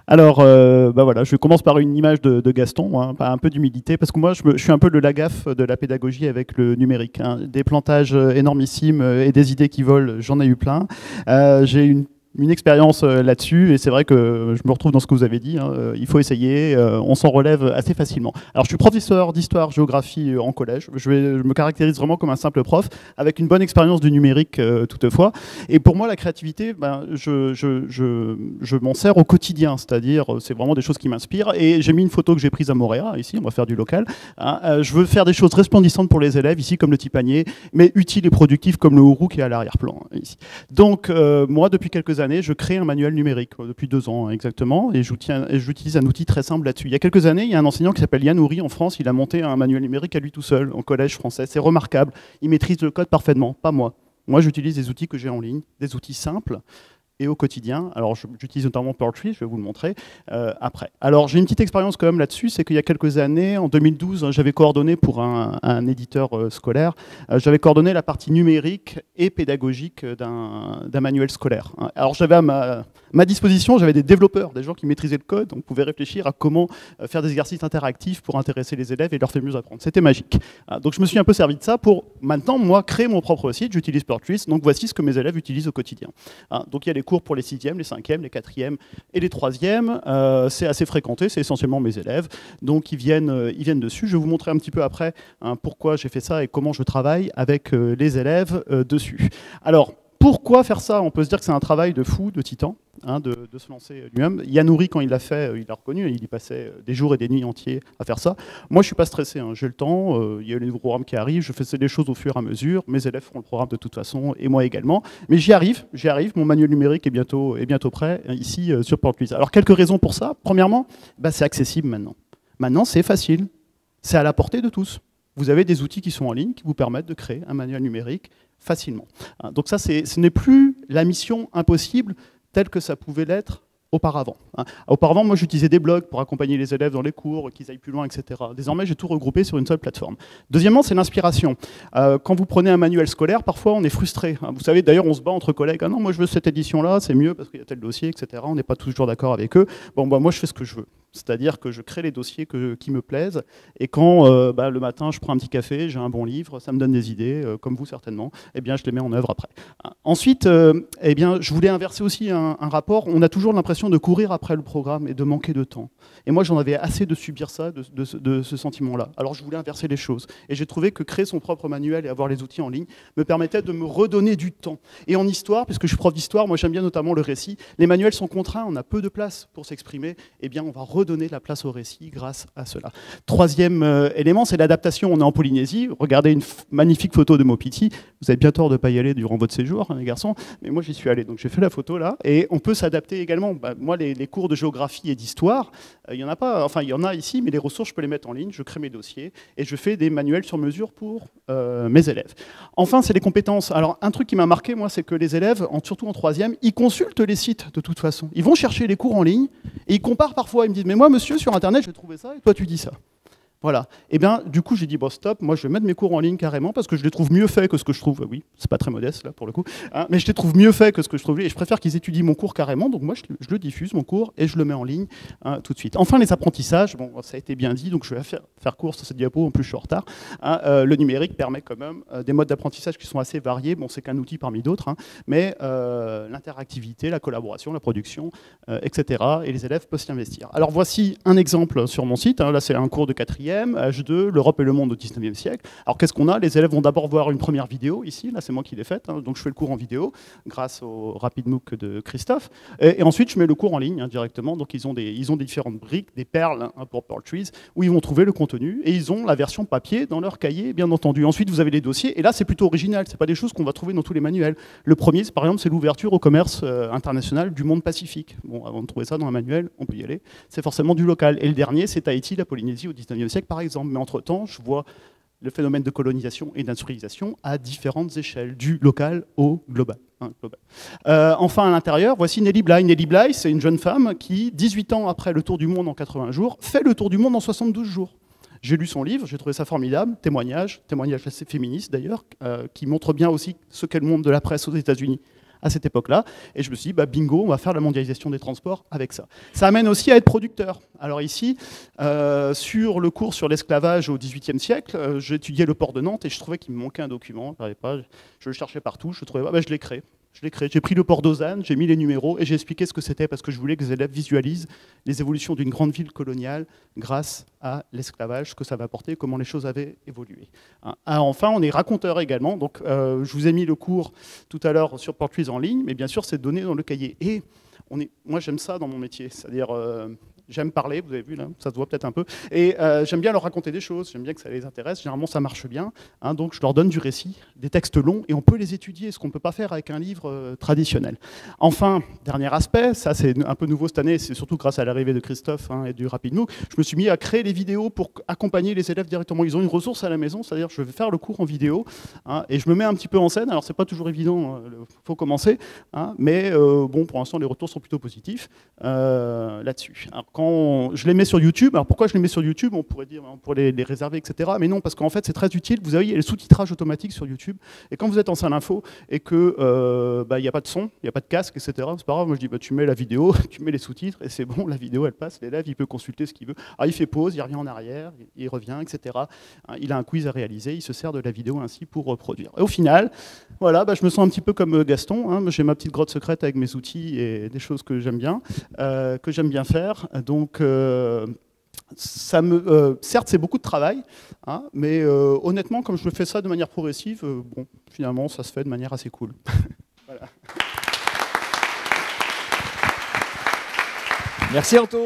Alors, bah voilà, je commence par une image de Gaston, hein, un peu d'humilité, parce que moi, je suis un peu le Lagaffe de la pédagogie avec le numérique, hein. Des plantages énormissimes et des idées qui volent, j'en ai eu plein. J'ai une expérience là-dessus, et c'est vrai que je me retrouve dans ce que vous avez dit, hein. Il faut essayer, on s'en relève assez facilement. Alors, je suis professeur d'histoire, géographie en collège. Je me caractérise vraiment comme un simple prof, avec une bonne expérience du numérique toutefois. Et pour moi, la créativité, ben, je m'en sers au quotidien, c'est-à-dire, c'est vraiment des choses qui m'inspirent. Et j'ai mis une photo que j'ai prise à Montréal, ici, on va faire du local, hein. Je veux faire des choses resplendissantes pour les élèves, ici, comme le petit panier, mais utiles et productifs, comme le Ourou qui est à l'arrière-plan, ici. Donc, moi, depuis quelques années, je crée un manuel numérique, depuis 2 ans, hein, exactement, et j'utilise un outil très simple là-dessus. Il y a quelques années, il y a un enseignant qui s'appelle Yann Houry en France, il a monté un manuel numérique à lui tout seul, en collège français. C'est remarquable, il maîtrise le code parfaitement, pas moi. Moi, j'utilise des outils que j'ai en ligne, des outils simples, et au quotidien. Alors, j'utilise notamment Powertree, je vais vous le montrer après. Alors, j'ai une petite expérience quand même là-dessus, c'est qu'il y a quelques années, en 2012, j'avais coordonné pour un éditeur scolaire, j'avais coordonné la partie numérique et pédagogique d'un manuel scolaire. Alors, j'avais à ma disposition, j'avais des développeurs, des gens qui maîtrisaient le code, donc on pouvait réfléchir à comment faire des exercices interactifs pour intéresser les élèves et leur faire mieux apprendre. C'était magique. Donc, je me suis un peu servi de ça pour, maintenant, moi, créer mon propre site. J'utilise Powertree, donc voici ce que mes élèves utilisent au quotidien. Donc, il y a les cours pour les 6e, les 5e, les 4e et les 3e. C'est assez fréquenté, c'est essentiellement mes élèves. Donc ils viennent dessus. Je vais vous montrer un petit peu après pourquoi j'ai fait ça et comment je travaille avec les élèves dessus. Alors, pourquoi faire ça? On peut se dire que c'est un travail de fou, de titan, hein, de se lancer lui-même. Yann Houry, quand il l'a fait, il l'a reconnu, il y passait des jours et des nuits entiers à faire ça. Moi, je ne suis pas stressé, hein, j'ai le temps, il y a les nouveaux programmes qui arrivent, je fais les choses au fur et à mesure, mes élèves font le programme de toute façon, et moi également. Mais j'y arrive, mon manuel numérique est bientôt prêt, ici, sur Powertree. Alors, quelques raisons pour ça. Premièrement, bah, c'est accessible maintenant. Maintenant, c'est facile, c'est à la portée de tous. Vous avez des outils qui sont en ligne, qui vous permettent de créer un manuel numérique facilement. Donc ça, ce n'est plus la mission impossible telle que ça pouvait l'être auparavant. Auparavant, moi, j'utilisais des blogs pour accompagner les élèves dans les cours, qu'ils aillent plus loin, etc. Désormais, j'ai tout regroupé sur une seule plateforme. Deuxièmement, c'est l'inspiration. Quand vous prenez un manuel scolaire, parfois, on est frustré. Vous savez, d'ailleurs, on se bat entre collègues. Ah non, moi, je veux cette édition-là, c'est mieux parce qu'il y a tel dossier, etc. On n'est pas toujours d'accord avec eux. Bon, bah, moi, je fais ce que je veux. C'est-à-dire que je crée les dossiers qui me plaisent. Et quand le matin, je prends un petit café, j'ai un bon livre, ça me donne des idées, comme vous certainement, eh bien, je les mets en œuvre après. Ensuite, eh bien, je voulais inverser aussi un rapport. On a toujours l'impression de courir après le programme et de manquer de temps. Et moi, j'en avais assez de subir ça, de ce sentiment-là. Alors, je voulais inverser les choses. Et j'ai trouvé que créer son propre manuel et avoir les outils en ligne me permettait de me redonner du temps. Et en histoire, puisque je suis prof d'histoire, moi, j'aime bien notamment le récit. Les manuels sont contraints, on a peu de place pour s'exprimer. Eh bien, on va redonner de la place au récit grâce à cela. Troisième élément, c'est l'adaptation. On est en Polynésie. Regardez une magnifique photo de Mopiti. Vous avez bien tort de ne pas y aller durant votre séjour, hein, les garçons. Mais moi, j'y suis allé. Donc, j'ai fait la photo là. Et on peut s'adapter également. Bah, moi, les cours de géographie et d'histoire, il y en a pas. Enfin, il y en a ici, mais les ressources, je peux les mettre en ligne. Je crée mes dossiers et je fais des manuels sur mesure pour mes élèves. Enfin, c'est les compétences. Alors, un truc qui m'a marqué, moi, c'est que les élèves, surtout en 3e, ils consultent les sites de toute façon. Ils vont chercher les cours en ligne et ils comparent parfois. Ils me disent, mais moi, monsieur, sur Internet, j'ai trouvé ça et toi, tu dis ça. Voilà. Et bien, du coup, j'ai dit, bon, stop, moi, je vais mettre mes cours en ligne carrément parce que je les trouve mieux faits que ce que je trouve. Oui, c'est pas très modeste, là, pour le coup. Hein, mais je les trouve mieux faits que ce que je trouve. Et je préfère qu'ils étudient mon cours carrément. Donc, moi, je le diffuse, mon cours, et je le mets en ligne tout de suite. Enfin, les apprentissages, bon, ça a été bien dit, donc je vais faire court sur cette diapo. En plus, je suis en retard. Hein, le numérique permet quand même des modes d'apprentissage qui sont assez variés. Bon, c'est qu'un outil parmi d'autres. Hein, mais l'interactivité, la collaboration, la production, etc. Et les élèves peuvent s'y investir. Alors, voici un exemple sur mon site. Hein, là, c'est un cours de 4e. H2, l'Europe et le monde au 19e siècle. Alors qu'est-ce qu'on a? Les élèves vont d'abord voir une première vidéo, ici, là c'est moi qui l'ai faite, hein, donc je fais le cours en vidéo, grâce au RapidMOOC de Christophe, et ensuite je mets le cours en ligne directement, donc ils ont des différentes briques, des perles pour Powertree, où ils vont trouver le contenu, et ils ont la version papier dans leur cahier, bien entendu. Ensuite vous avez les dossiers, et là c'est plutôt original, c'est pas des choses qu'on va trouver dans tous les manuels. Le premier, par exemple, c'est l'ouverture au commerce international du monde Pacifique. Bon, avant de trouver ça dans un manuel, on peut y aller, c'est forcément du local. Et le dernier, c'est Tahiti, la Polynésie au 19e siècle, par exemple. Mais entre-temps, je vois le phénomène de colonisation et d'industrialisation à différentes échelles, du local au global. Enfin, à l'intérieur, voici Nelly Bly. Nelly Bly, c'est une jeune femme qui, 18 ans après le tour du monde en 80 jours, fait le tour du monde en 72 jours. J'ai lu son livre, j'ai trouvé ça formidable, témoignage assez féministe d'ailleurs, qui montre bien aussi ce qu'est le monde de la presse aux États-Unis à cette époque-là. Et je me suis dit, bah, bingo, on va faire la mondialisation des transports avec ça. Ça amène aussi à être producteur. Alors ici, sur le cours sur l'esclavage au XVIIIe siècle, j'ai étudié le port de Nantes et je trouvais qu'il me manquait un document. Je le cherchais partout, je le trouvais pas, bah, je l'ai créé. J'ai pris le port d'Ozanne, j'ai mis les numéros et j'ai expliqué ce que c'était parce que je voulais que les élèves visualisent les évolutions d'une grande ville coloniale grâce à l'esclavage, ce que ça va apporter, comment les choses avaient évolué. Enfin, on est raconteur également. Donc, je vous ai mis le cours tout à l'heure sur Portwiz en ligne, mais bien sûr, c'est donné dans le cahier. Et moi, j'aime ça dans mon métier, c'est-à-dire j'aime parler, vous avez vu là, ça se voit peut-être un peu, et j'aime bien leur raconter des choses, j'aime bien que ça les intéresse, généralement ça marche bien, hein, donc je leur donne du récit, des textes longs, et on peut les étudier, ce qu'on ne peut pas faire avec un livre traditionnel. Enfin, dernier aspect, ça c'est un peu nouveau cette année, c'est surtout grâce à l'arrivée de Christophe et du RapidMOOC, je me suis mis à créer les vidéos pour accompagner les élèves directement. Ils ont une ressource à la maison, c'est-à-dire je vais faire le cours en vidéo, et je me mets un petit peu en scène, alors c'est pas toujours évident, faut commencer, mais bon, pour l'instant les retours sont plutôt positifs là-dessus. Quand je les mets sur YouTube, alors pourquoi je les mets sur YouTube? On pourrait dire, on pourrait les réserver, etc. Mais non, parce qu'en fait, c'est très utile. Vous avez le sous-titrage automatique sur YouTube. Et quand vous êtes en salle info et que il n'y a pas de son, il n'y a pas de casque, etc., c'est pas grave. Moi, je dis, bah, tu mets la vidéo, tu mets les sous-titres, et c'est bon, la vidéo, elle passe. L'élève, il peut consulter ce qu'il veut. Alors, il fait pause, il revient en arrière, il revient, etc. Il a un quiz à réaliser, il se sert de la vidéo ainsi pour reproduire. Et au final, voilà, bah, je me sens un petit peu comme Gaston. J'ai ma petite grotte secrète avec mes outils et des choses que j'aime bien faire. Donc, certes, c'est beaucoup de travail, mais honnêtement, comme je fais ça de manière progressive, bon, finalement, ça se fait de manière assez cool. Voilà. Merci Anto.